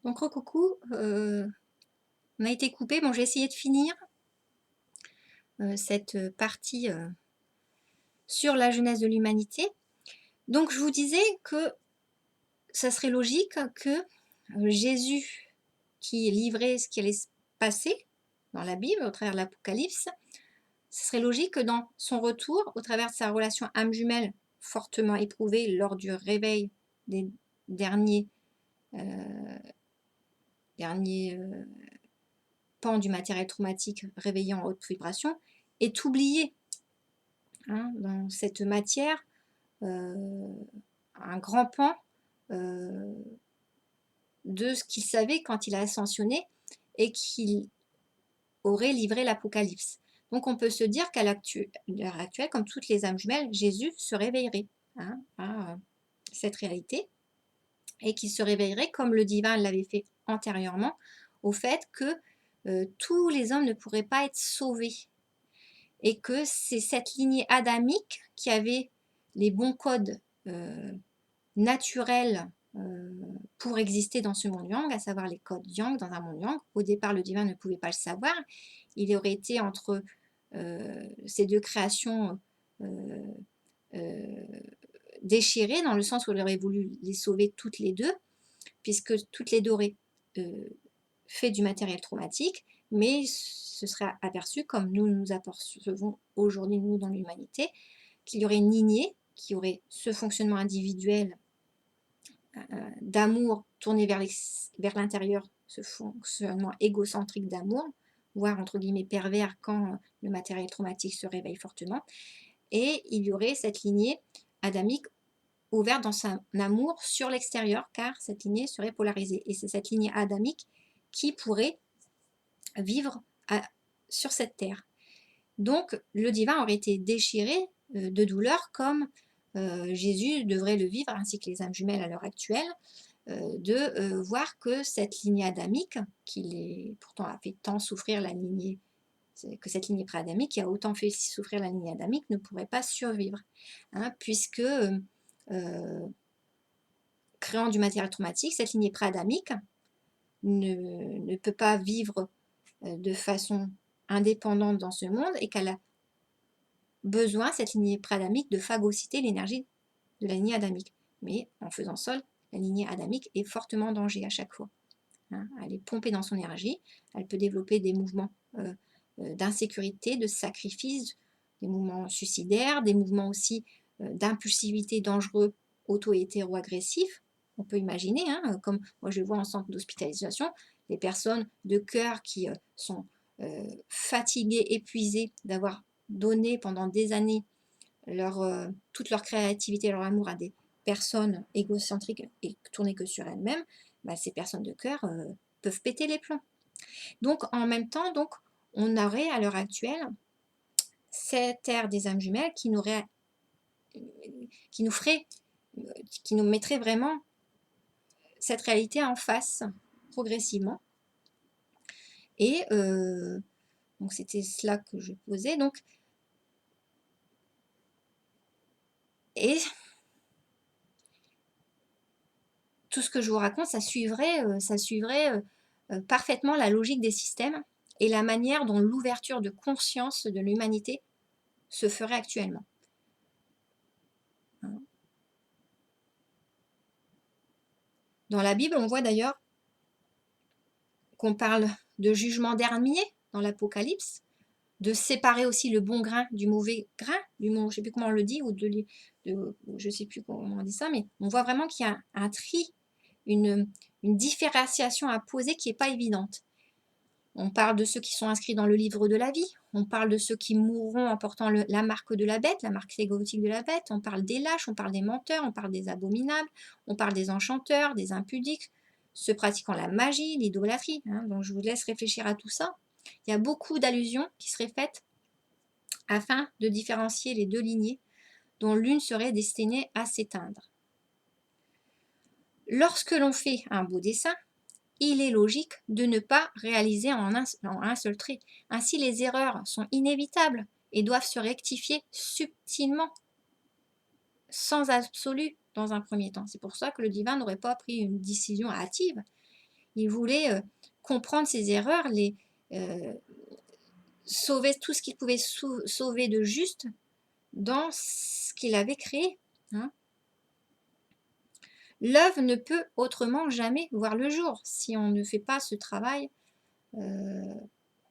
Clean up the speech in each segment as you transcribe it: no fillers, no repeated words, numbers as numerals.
Donc recoucou, on a été coupé. Bon, j'ai essayé de finir cette partie sur la jeunesse de l'humanité. Donc je vous disais que ça serait logique que Jésus, qui livrait ce qui allait se passer dans la Bible, au travers de l'Apocalypse, ce serait logique que dans son retour, au travers de sa relation âme jumelle fortement éprouvée lors du réveil des derniers, euh, derniers pan du matériel traumatique réveillé en haute vibration, est oublié dans cette matière, un grand pan de ce qu'il savait quand il a ascensionné et qu'il aurait livré l'Apocalypse. Donc on peut se dire qu'à l'heure actuelle, comme toutes les âmes jumelles, Jésus se réveillerait à cette réalité et qu'il se réveillerait comme le divin l'avait fait antérieurement au fait que tous les hommes ne pourraient pas être sauvés et que c'est cette lignée adamique qui avait les bons codes naturels pour exister dans ce monde yang, à savoir les codes yang dans un monde yang. Au départ, le divin ne pouvait pas le savoir. Il aurait été entre ces deux créations déchirées, dans le sens où il aurait voulu les sauver toutes les deux, puisque toutes les deux auraient fait du matériel traumatique, mais ce serait aperçu, comme nous nous apercevons aujourd'hui, nous, dans l'humanité, qu'il y aurait une lignée qui aurait ce fonctionnement individuel d'amour tourné vers l'intérieur, ce fonctionnement égocentrique d'amour, voire entre guillemets pervers quand le matériel traumatique se réveille fortement, et il y aurait cette lignée adamique ouverte dans son amour sur l'extérieur, car cette lignée serait polarisée, et c'est cette lignée adamique qui pourrait vivre sur cette terre. Donc le divin aurait été déchiré de douleur comme Jésus devrait le vivre, ainsi que les âmes jumelles à l'heure actuelle, de voir que cette lignée adamique, qui pourtant a fait tant souffrir la lignée, que cette lignée pré-adamique, qui a autant fait souffrir la lignée adamique, ne pourrait pas survivre, puisque créant du matériel traumatique, cette lignée pré-adamique ne peut pas vivre de façon indépendante dans ce monde et qu'elle a besoin, cette lignée pré-adamique, de phagocyter l'énergie de la lignée adamique. Mais en faisant sol, la lignée adamique est fortement en danger à chaque fois. Elle est pompée dans son énergie, elle peut développer des mouvements d'insécurité, de sacrifice, des mouvements suicidaires, des mouvements aussi d'impulsivité dangereux, auto-hétéro-agressifs. On peut imaginer, comme moi je vois en centre d'hospitalisation, les personnes de cœur qui sont fatiguées, épuisées d'avoir donné pendant des années toute leur créativité, leur amour à des personnes égocentriques et tournées que sur elles-mêmes. Ces personnes de cœur peuvent péter les plombs. Donc en même temps, donc, on aurait à l'heure actuelle cette ère des âmes jumelles qui nous mettrait vraiment cette réalité en face progressivement. Et donc c'était cela que je posais. Donc, et tout ce que je vous raconte, ça suivrait parfaitement la logique des systèmes et la manière dont l'ouverture de conscience de l'humanité se ferait actuellement. Dans la Bible, on voit d'ailleurs qu'on parle de jugement dernier dans l'Apocalypse, de séparer aussi le bon grain du mauvais grain, je ne sais plus comment on le dit, je ne sais plus comment on dit ça, mais on voit vraiment qu'il y a un tri, une différenciation à poser qui n'est pas évidente. On parle de ceux qui sont inscrits dans le livre de la vie, on parle de ceux qui mourront en portant la marque de la bête, la marque égotique de la bête, on parle des lâches, on parle des menteurs, on parle des abominables, on parle des enchanteurs, des impudiques, ceux pratiquant la magie, l'idolâtrie. Donc je vous laisse réfléchir à tout ça. Il y a beaucoup d'allusions qui seraient faites afin de différencier les deux lignées, dont l'une serait destinée à s'éteindre. Lorsque l'on fait un beau dessin, il est logique de ne pas réaliser en un seul trait. Ainsi, les erreurs sont inévitables et doivent se rectifier subtilement, sans absolu dans un premier temps. C'est pour ça que le divin n'aurait pas pris une décision hâtive. Il voulait comprendre ses erreurs, sauver tout ce qu'il pouvait sauver de juste dans ce qu'il avait créé. Hein. L'œuvre ne peut autrement jamais voir le jour si on ne fait pas ce travail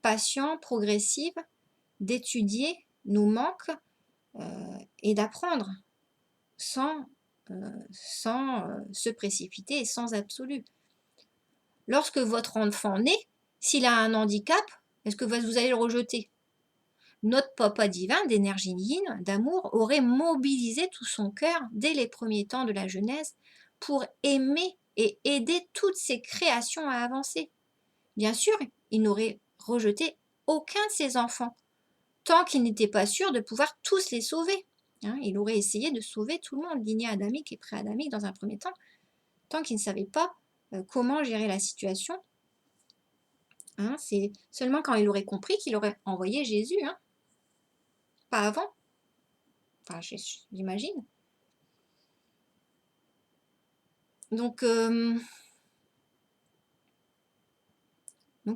patient, progressif, d'étudier nos manques et d'apprendre sans, se précipiter et sans absolu. Lorsque votre enfant naît, s'il a un handicap, est-ce que vous allez le rejeter? Notre papa divin d'énergie yin, d'amour, aurait mobilisé tout son cœur dès les premiers temps de la Genèse pour aimer et aider toutes ses créations à avancer. Bien sûr, il n'aurait rejeté aucun de ses enfants, tant qu'il n'était pas sûr de pouvoir tous les sauver. Hein, il aurait essayé de sauver tout le monde, lignée adamique et pré-adamique dans un premier temps, tant qu'il ne savait pas comment gérer la situation. Hein, c'est seulement quand il aurait compris qu'il aurait envoyé Jésus, hein, pas avant. Enfin, j'imagine. Donc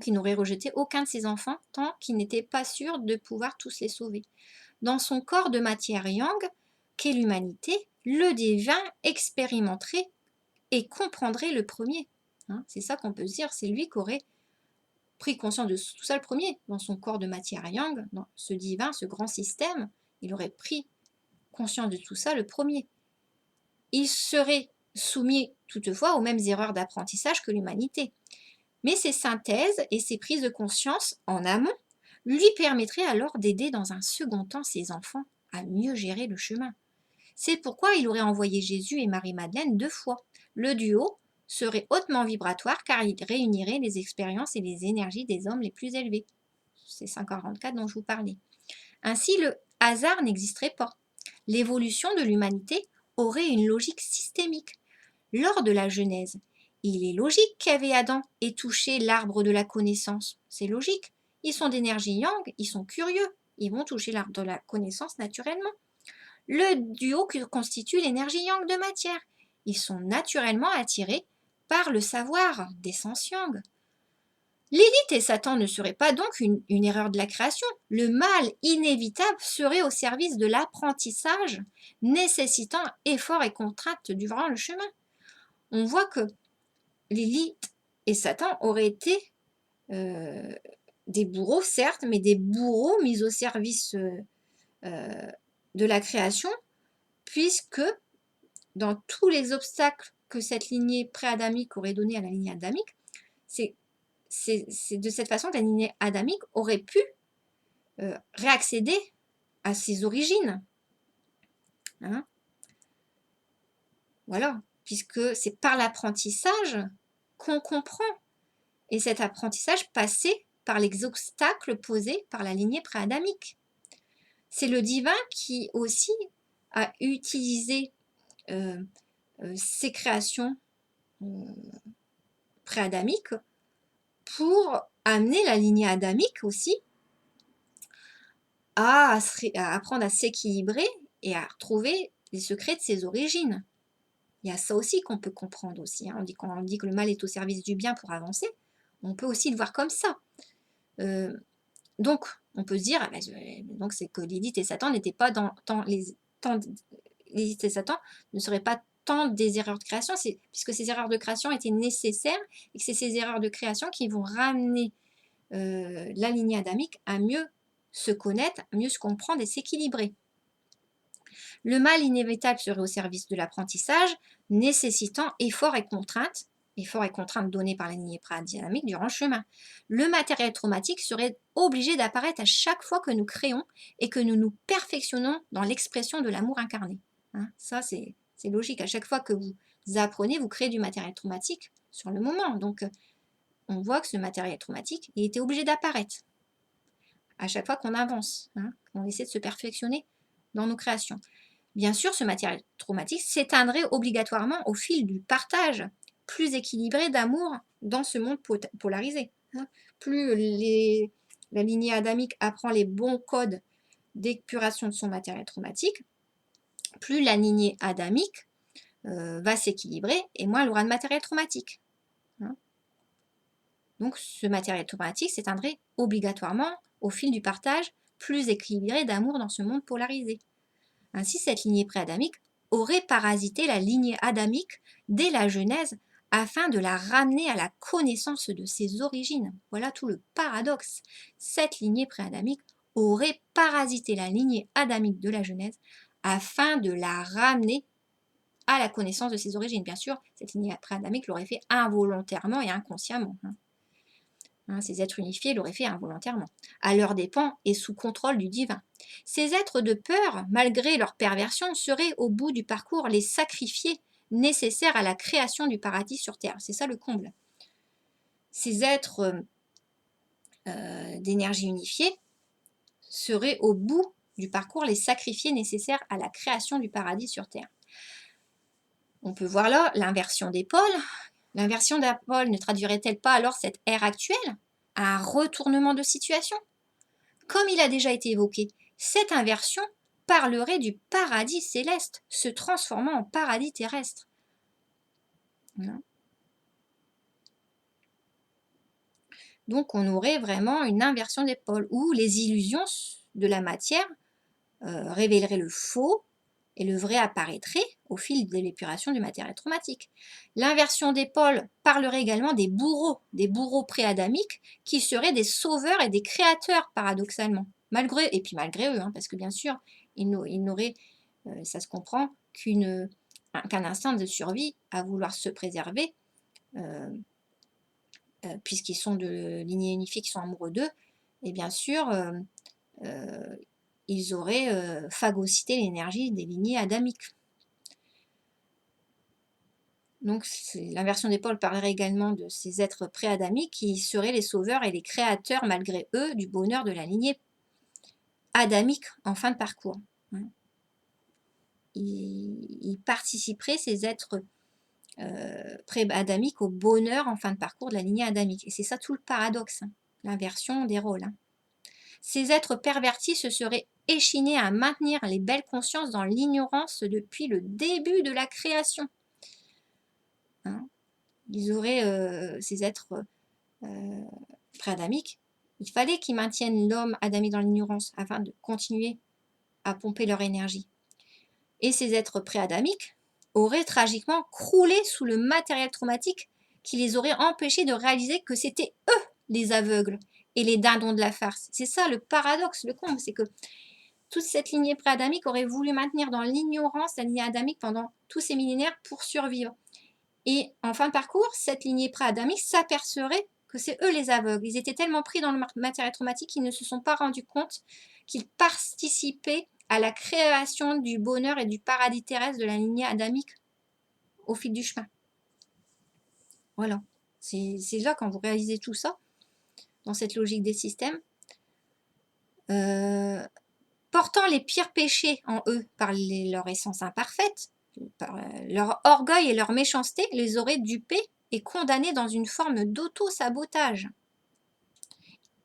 il n'aurait rejeté aucun de ses enfants tant qu'il n'était pas sûr de pouvoir tous les sauver. Dans son corps de matière yang, qu'est l'humanité, le divin expérimenterait et comprendrait le premier. Hein, c'est ça qu'on peut se dire, c'est lui qui aurait pris conscience de tout ça le premier. Dans son corps de matière yang, dans ce divin, ce grand système, il aurait pris conscience de tout ça le premier. Il serait soumis toutefois aux mêmes erreurs d'apprentissage que l'humanité. Mais ces synthèses et ces prises de conscience en amont lui permettraient alors d'aider dans un second temps ses enfants à mieux gérer le chemin. C'est pourquoi il aurait envoyé Jésus et Marie-Madeleine 2 fois. Le duo serait hautement vibratoire car il réunirait les expériences et les énergies des hommes les plus élevés. C'est 144 dont je vous parlais. Ainsi, le hasard n'existerait pas. L'évolution de l'humanité aurait une logique systémique. Lors de la Genèse, il est logique qu'Ève et Adam aient touché l'arbre de la connaissance. C'est logique. Ils sont d'énergie yang, ils sont curieux. Ils vont toucher l'arbre de la connaissance naturellement. Le duo constitue l'énergie yang de matière. Ils sont naturellement attirés par le savoir d'essence yang. Lilith et Satan ne seraient pas donc une erreur de la création. Le mal inévitable serait au service de l'apprentissage, nécessitant effort et contrainte durant le chemin. On voit que Lilith et Satan auraient été des bourreaux, certes, mais des bourreaux mis au service de la création, puisque dans tous les obstacles que cette lignée pré-adamique aurait donné à la lignée adamique, c'est de cette façon que la lignée adamique aurait pu réaccéder à ses origines. Hein, voilà, puisque c'est par l'apprentissage qu'on comprend. Et cet apprentissage passait par les obstacles posés par la lignée pré-adamique. C'est le divin qui aussi a utilisé ces créations pré-adamiques pour amener la lignée adamique aussi à apprendre à s'équilibrer et à retrouver les secrets de ses origines. Il y a ça aussi qu'on peut comprendre aussi. Hein. Quand on dit que le mal est au service du bien pour avancer, on peut aussi le voir comme ça. Donc, on peut se dire, ah ben, donc c'est que Lilith et Satan n'étaient pas Lilith et Satan ne seraient pas tant des erreurs de création, puisque ces erreurs de création étaient nécessaires et que c'est ces erreurs de création qui vont ramener la lignée adamique à mieux se connaître, à mieux se comprendre et s'équilibrer. Le mal inévitable serait au service de l'apprentissage, nécessitant effort et contraintes données par la lignée pré-adamique durant le chemin. Le matériel traumatique serait obligé d'apparaître à chaque fois que nous créons et que nous nous perfectionnons dans l'expression de l'amour incarné. Hein, ça, c'est logique. À chaque fois que vous apprenez, vous créez du matériel traumatique sur le moment. Donc, on voit que ce matériel traumatique, il était obligé d'apparaître à chaque fois qu'on avance, hein, qu'on essaie de se perfectionner dans nos créations. Bien sûr, ce matériel traumatique s'éteindrait obligatoirement au fil du partage plus équilibré d'amour dans ce monde polarisé. Hein. Plus la lignée adamique apprend les bons codes d'épuration de son matériel traumatique, plus la lignée adamique va s'équilibrer et moins elle aura de matériel traumatique. Hein. Donc ce matériel traumatique s'éteindrait obligatoirement au fil du partage plus équilibré d'amour dans ce monde polarisé. Ainsi, cette lignée pré-adamique aurait parasité la lignée adamique dès la Genèse afin de la ramener à la connaissance de ses origines. Voilà tout le paradoxe. Cette lignée pré-adamique aurait parasité la lignée adamique de la Genèse afin de la ramener à la connaissance de ses origines. Bien sûr, cette lignée pré-adamique l'aurait fait involontairement et inconsciemment. Ces êtres unifiés l'auraient fait involontairement, à leurs dépens et sous contrôle du divin. Ces êtres de peur, malgré leur perversion, seraient au bout du parcours les sacrifiés nécessaires à la création du paradis sur terre. C'est ça le comble. Ces êtres d'énergie unifiée seraient au bout du parcours les sacrifiés nécessaires à la création du paradis sur terre. On peut voir là l'inversion des pôles. L'inversion des pôles ne traduirait-elle pas alors cette ère actuelle, un retournement de situation? Comme il a déjà été évoqué, cette inversion parlerait du paradis céleste se transformant en paradis terrestre. Donc on aurait vraiment une inversion des pôles où les illusions de la matière révéleraient le faux et le vrai apparaîtrait au fil de l'épuration du matériel traumatique. L'inversion des pôles parlerait également des bourreaux pré-adamiques qui seraient des sauveurs et des créateurs paradoxalement. Malgré eux, parce que bien sûr, ils n'auraient, ça se comprend, qu'un instinct de survie à vouloir se préserver, puisqu'ils sont de lignée unifiée, qui sont amoureux d'eux, et bien sûr, ils auraient phagocyté l'énergie des lignées adamiques. Donc l'inversion des pôles parlerait également de ces êtres pré-adamiques qui seraient les sauveurs et les créateurs, malgré eux, du bonheur de la lignée adamique en fin de parcours. Ils participeraient, ces êtres pré-adamiques, au bonheur en fin de parcours de la lignée adamique. Et c'est ça tout le paradoxe, l'inversion des rôles. Ces êtres pervertis se seraient échinés à maintenir les belles consciences dans l'ignorance depuis le début de la création. Ils auraient, ces êtres pré-adamiques, il fallait qu'ils maintiennent l'homme adamique dans l'ignorance afin de continuer à pomper leur énergie. Et ces êtres pré-adamiques auraient tragiquement croulé sous le matériel traumatique qui les aurait empêchés de réaliser que c'était eux les aveugles et les dindons de la farce. C'est ça le paradoxe, le comble, c'est que toute cette lignée pré-adamique aurait voulu maintenir dans l'ignorance la lignée adamique pendant tous ces millénaires pour survivre. Et en fin de parcours, cette lignée pré-adamique s'apercevrait que c'est eux les aveugles. Ils étaient tellement pris dans le matériel traumatique qu'ils ne se sont pas rendus compte qu'ils participaient à la création du bonheur et du paradis terrestre de la lignée adamique au fil du chemin. Voilà. C'est là, quand vous réalisez tout ça, dans cette logique des systèmes, portant les pires péchés en eux par leur essence imparfaite, par leur orgueil et leur méchanceté, les auraient dupés et condamnés dans une forme d'auto-sabotage.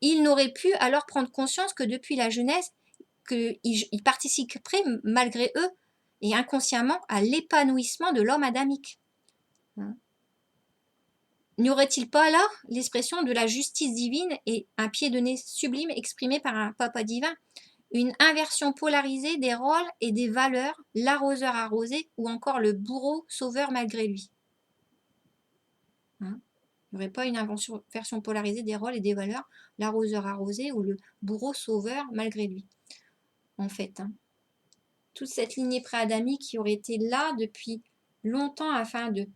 Ils n'auraient pu alors prendre conscience que depuis la Genèse, qu'ils participeraient malgré eux et inconsciemment à l'épanouissement de l'homme adamique. N'y aurait-il pas là l'expression de la justice divine et un pied de nez sublime exprimé par un papa divin? Une inversion polarisée des rôles et des valeurs, l'arroseur arrosé ou encore le bourreau sauveur malgré lui. Il n'y aurait pas une inversion polarisée des rôles et des valeurs, l'arroseur arrosé ou le bourreau sauveur malgré lui. En fait, toute cette lignée pré-adamique qui aurait été là depuis longtemps afin de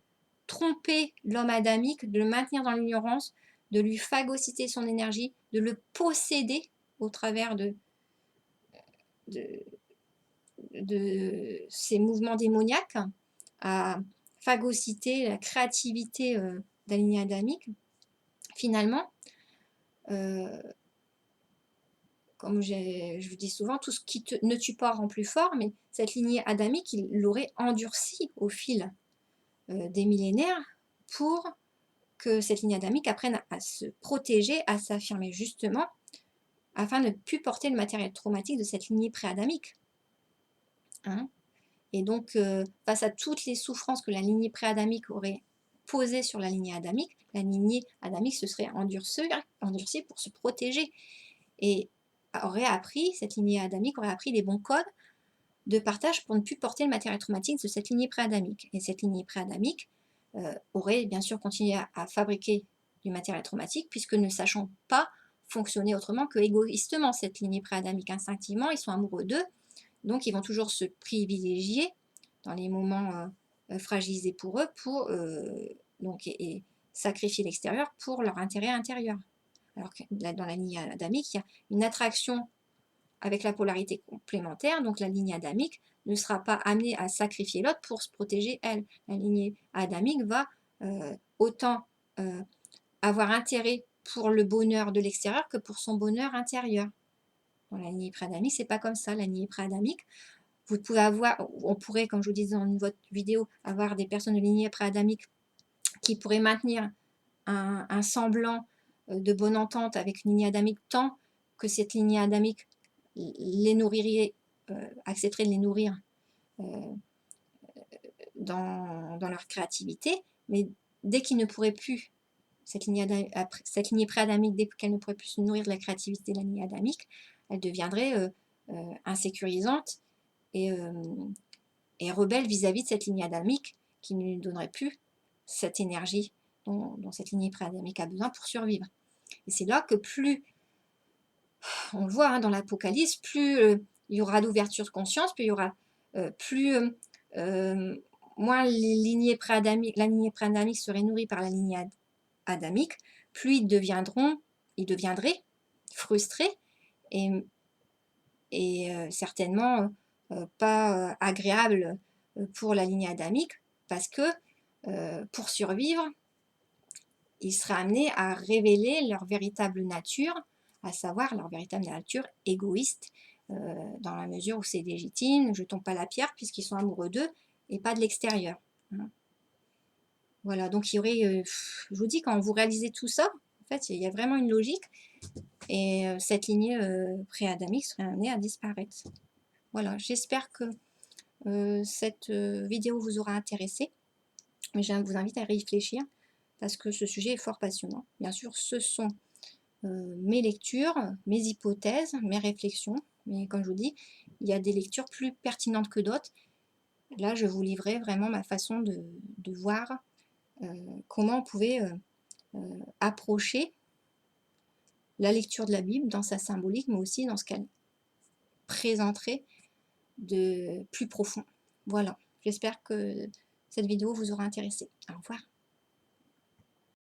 tromper l'homme adamique, de le maintenir dans l'ignorance, de lui phagocyter son énergie, de le posséder au travers de ces mouvements démoniaques, à phagocyter la créativité de la lignée adamique. Finalement, comme je vous dis souvent, tout ce qui ne tue pas rend plus fort, mais cette lignée adamique, il l'aurait endurcie au fil des millénaires pour que cette lignée adamique apprenne à se protéger, à s'affirmer justement, afin de ne plus porter le matériel traumatique de cette lignée pré-adamique. Et donc, face à toutes les souffrances que la lignée pré-adamique aurait posée sur la lignée adamique, la lignée adamique se serait endurcie pour se protéger et cette lignée adamique aurait appris les bons codes de partage pour ne plus porter le matériel traumatique de cette lignée préadamique. Et cette lignée préadamique aurait bien sûr continué à fabriquer du matériel traumatique, puisque ne sachant pas fonctionner autrement que égoïstement, cette lignée préadamique. Instinctivement, ils sont amoureux d'eux, donc ils vont toujours se privilégier dans les moments fragilisés pour eux, et sacrifier l'extérieur pour leur intérêt intérieur. Alors que dans la lignée adamique, il y a une attraction avec la polarité complémentaire, donc la lignée adamique ne sera pas amenée à sacrifier l'autre pour se protéger elle. La lignée adamique va autant avoir intérêt pour le bonheur de l'extérieur que pour son bonheur intérieur. Dans la lignée préadamique, c'est pas comme ça. La lignée préadamique, vous pouvez on pourrait, comme je vous disais dans votre vidéo, avoir des personnes de lignée préadamique qui pourraient maintenir un semblant de bonne entente avec une lignée adamique tant que cette lignée adamique les nourrirait, accepterait de les nourrir dans leur créativité, mais dès qu'ils ne pourraient plus, cette lignée préadamique, dès qu'elle ne pourrait plus se nourrir de la créativité de la lignée adamique, elle deviendrait insécurisante et rebelle vis-à-vis de cette lignée adamique qui ne lui donnerait plus cette énergie dont cette lignée préadamique a besoin pour survivre. Et c'est là que plus, on le voit dans l'Apocalypse, plus il y aura d'ouverture de conscience, plus il y aura moins la lignée préadamique serait nourrie par la lignée adamique, plus ils deviendraient frustrés et certainement pas agréables pour la lignée adamique, parce que pour survivre, ils seraient amenés à révéler leur véritable nature, à savoir leur véritable nature égoïste, dans la mesure où c'est légitime, ne jetons pas la pierre puisqu'ils sont amoureux d'eux et pas de l'extérieur. Voilà, donc il y aurait, je vous dis, quand vous réalisez tout ça, en fait, il y a vraiment une logique, et cette lignée préadamique serait amenée à disparaître. Voilà, j'espère que cette vidéo vous aura intéressé, mais je vous invite à réfléchir, parce que ce sujet est fort passionnant. Bien sûr, ce sont mes lectures, mes hypothèses, mes réflexions, mais comme je vous dis, il y a des lectures plus pertinentes que d'autres. Là, je vous livrais vraiment ma façon de voir comment on pouvait approcher la lecture de la Bible dans sa symbolique, mais aussi dans ce qu'elle présenterait de plus profond. Voilà, j'espère que cette vidéo vous aura intéressé. Au revoir.